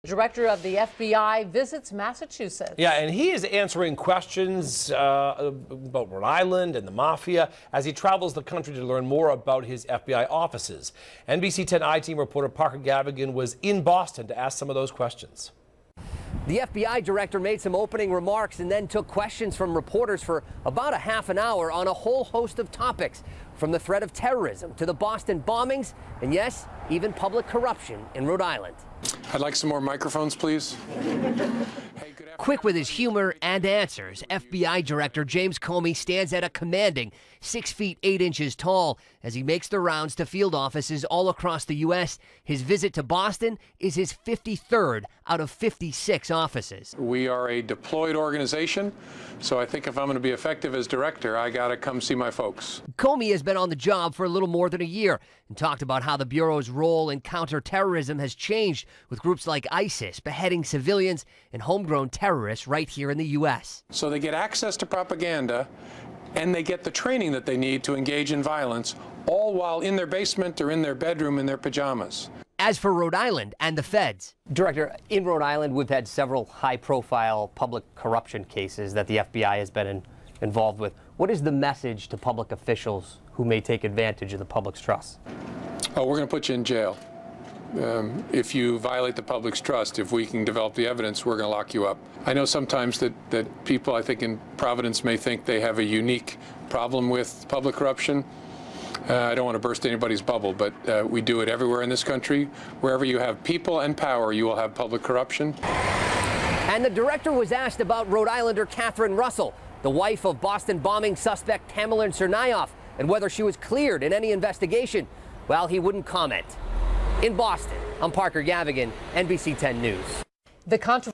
Director of the FBI visits Massachusetts. Yeah, and he is answering questions about Rhode Island and the mafia as he travels the country to learn more about his FBI offices. NBC 10 I-Team reporter Parker Gavigan was in Boston to ask some of those questions. The FBI director made some opening remarks and then took questions from reporters for about a half an hour on a whole host of topics, from the threat of terrorism to the Boston bombings and, yes, even public corruption in Rhode Island. I'd like some more microphones, please. Quick with his humor and answers, FBI Director James Comey stands at a commanding 6 feet 8 inches tall as he makes the rounds to field offices all across the U.S. His visit to Boston is his 53rd out of 56 offices. We are a deployed organization, so I think if I'm going to be effective as director, I got to come see my folks. Comey has been on the job for a little more than a year and talked about how the Bureau's role in counterterrorism has changed with groups like ISIS beheading civilians and homegrown terrorists right here in the U.S. So they get access to propaganda and they get the training that they need to engage in violence, all while in their basement or in their bedroom in their pajamas. As for Rhode Island and the feds. Director, in Rhode Island, we've had several high-profile public corruption cases that the FBI has been involved with. What is the message to public officials who may take advantage of the public's trust? Oh, we're going to put you in jail. If you violate the public's trust, if we can develop the evidence, we're going to lock you up. I know sometimes that people, I think, in Providence may think they have a unique problem with public corruption. I don't want to burst anybody's bubble, but we do it everywhere in this country. Wherever you have people and power, you will have public corruption. And the director was asked about Rhode Islander Catherine Russell, the wife of Boston bombing suspect Tamerlan Tsarnaev, and whether she was cleared in any investigation. Well, he wouldn't comment. In Boston, I'm Parker Gavigan, NBC 10 News. The